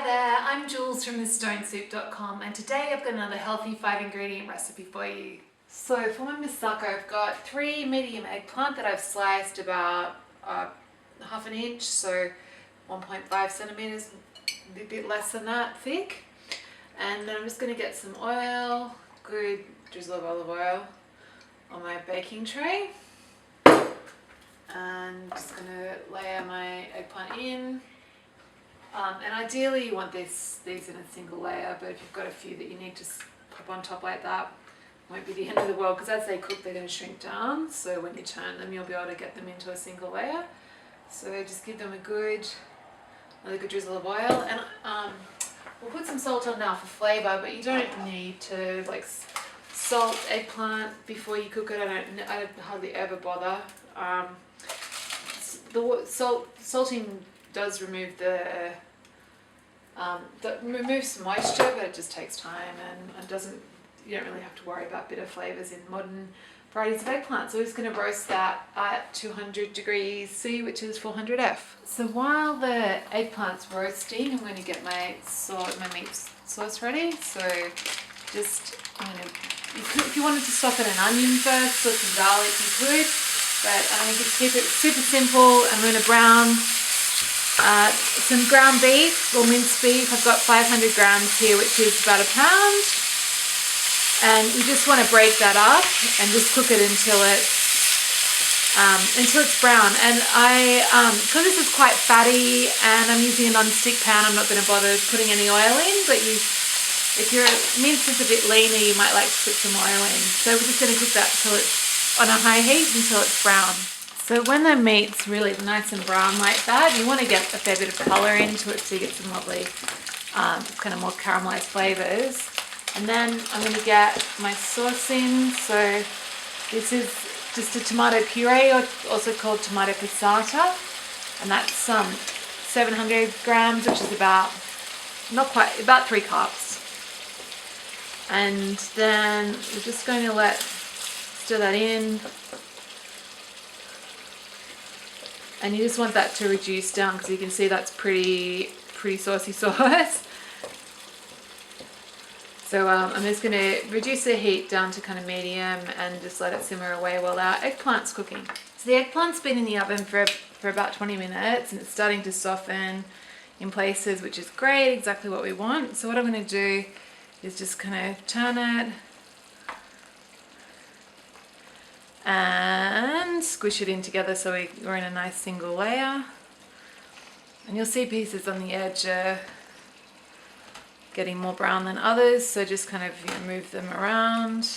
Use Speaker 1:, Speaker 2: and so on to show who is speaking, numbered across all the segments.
Speaker 1: there, I'm Jules from thestonesoup.com and today I've got another healthy 5-ingredient recipe for you. So for my moussaka, I've got 3 medium eggplant that I've sliced about half an inch, so 1.5 centimeters, a bit less than that thick. And then I'm just going to get some oil, good drizzle of olive oil on my baking tray. And just going to layer my eggplant in. And ideally you want these in a single layer, but if you've got a few that you need to pop on top like that, it won't be the end of the world, because as they cook they're going to shrink down, so when you turn them you'll be able to get them into a single layer. So just give them another good drizzle of oil, and we'll put some salt on now for flavour, but you don't need to salt eggplant before you cook it. I hardly ever bother. The salting does remove removes moisture, but it just takes time and you don't really have to worry about bitter flavours in modern varieties of eggplant. So we're just going to roast that at 200 degrees C, which is 400 F. So while the eggplant's roasting, I'm going to get my meat sauce ready. So just if you wanted to soften an onion first or some garlic, you could, but I'm going to keep it super simple. I'm going to brown some ground beef or minced beef. I've got 500 grams here, which is about a pound. And you just want to break that up and just cook it until it's brown. And because this is quite fatty and I'm using a non-stick pan, I'm not going to bother putting any oil in. But if your mince is a bit leaner, you might like to put some oil in. So we're just going to cook that until it's on a high heat until it's brown. So when the meat's really nice and brown like that, you want to get a fair bit of colour into it so you get some lovely kind of more caramelised flavours. And then I'm going to get my sauce in. So this is just a tomato puree, or also called tomato passata, and that's 700 grams, which is about 3 cups. And then we're just going to stir that in. And you just want that to reduce down, because you can see that's pretty saucy sauce. So I'm just going to reduce the heat down to kind of medium and just let it simmer away while our eggplant's cooking. So the eggplant's been in the oven for about 20 minutes and it's starting to soften in places, which is great, exactly what we want. So what I'm going to do is just kind of turn it and squish it in together so we're in a nice single layer. And you'll see pieces on the edge getting more brown than others, so just kind of move them around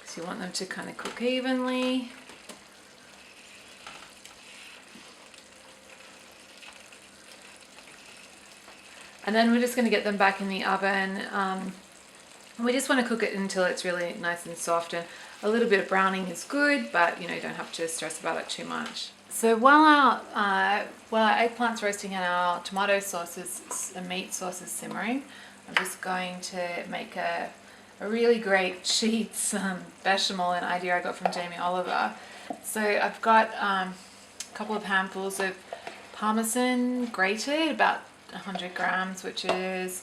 Speaker 1: because you want them to kind of cook evenly. And then we're just going to get them back in the oven. We just want to cook it until it's really nice and soft, and a little bit of browning is good, but you don't have to stress about it too much. So while our eggplant's roasting and our tomato sauce and meat sauce is simmering, I'm just going to make a really great sheets bechamel, an idea I got from Jamie Oliver. So I've got a couple of handfuls of Parmesan grated, about 100 grams, which is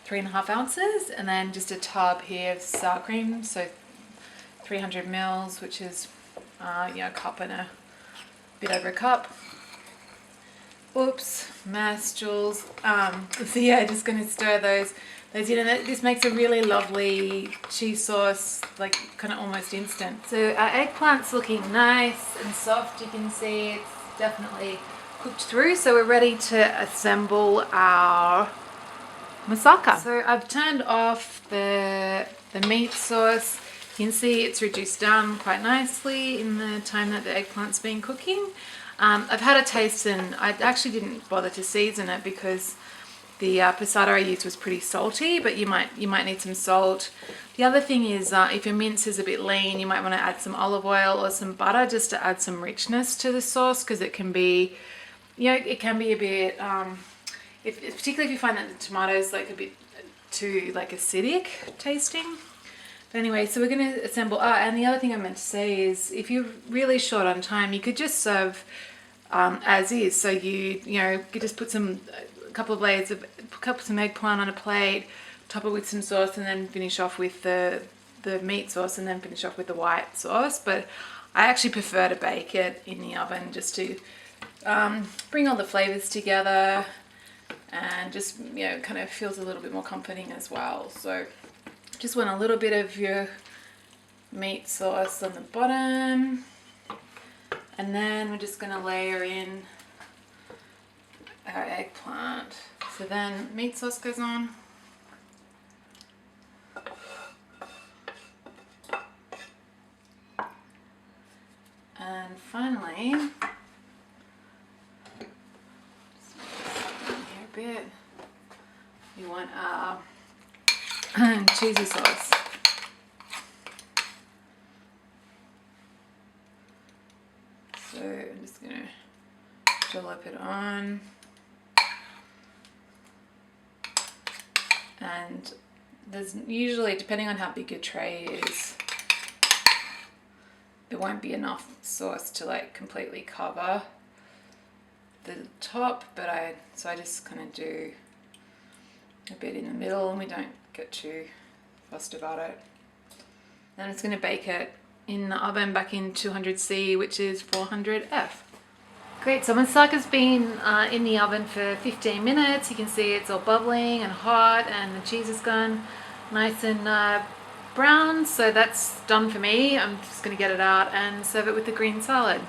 Speaker 1: 3.5 ounces, and then just a tub here of sour cream, so 300 mils, which is a cup and a bit over a cup. Oops, mess, Jules. So yeah, just going to stir those in, and this makes a really lovely cheese sauce, kind of almost instant. So our eggplant's looking nice and soft. You can see it's definitely cooked through, so we're ready to assemble our moussaka. So I've turned off the meat sauce. You can see it's reduced down quite nicely in the time that the eggplant's been cooking. I've had a taste, and I actually didn't bother to season it because the passata I used was pretty salty, but you might need some salt. The other thing is if your mince is a bit lean, you might want to add some olive oil or some butter just to add some richness to the sauce, because it can be, it can be a bit, particularly if you find that the tomatoes a bit too acidic tasting. But anyway, so we're going to assemble. And the other thing I meant to say is, if you're really short on time, you could just serve as is. So you could just put a couple of some eggplant on a plate, top it with some sauce, and then finish off with the meat sauce, and then finish off with the white sauce. But I actually prefer to bake it in the oven just to bring all the flavors together, and just, you know, kind of feels a little bit more comforting as well. So just want a little bit of your meat sauce on the bottom, and then we're just going to layer in our eggplant. So then meat sauce goes on. And finally, a bit, you want our cheesy sauce. So I'm just going to dollop it on, and there's usually, depending on how big your tray is, there won't be enough sauce to like completely cover the top, but I just kind of do a bit in the middle, and we don't get too fussed about it. Then I'm just going to bake it in the oven back in 200C, which is 400F. Great, so Moussaka's been in the oven for 15 minutes. You can see it's all bubbling and hot, and the cheese has gone nice and brown. So that's done for me. I'm just going to get it out and serve it with the green salad.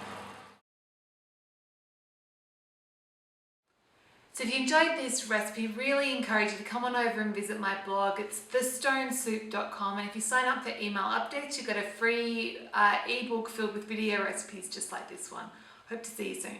Speaker 1: So if you enjoyed this recipe, really encourage you to come on over and visit my blog. It's thestonesoup.com, and if you sign up for email updates, you get a free ebook filled with video recipes just like this one. Hope to see you soon.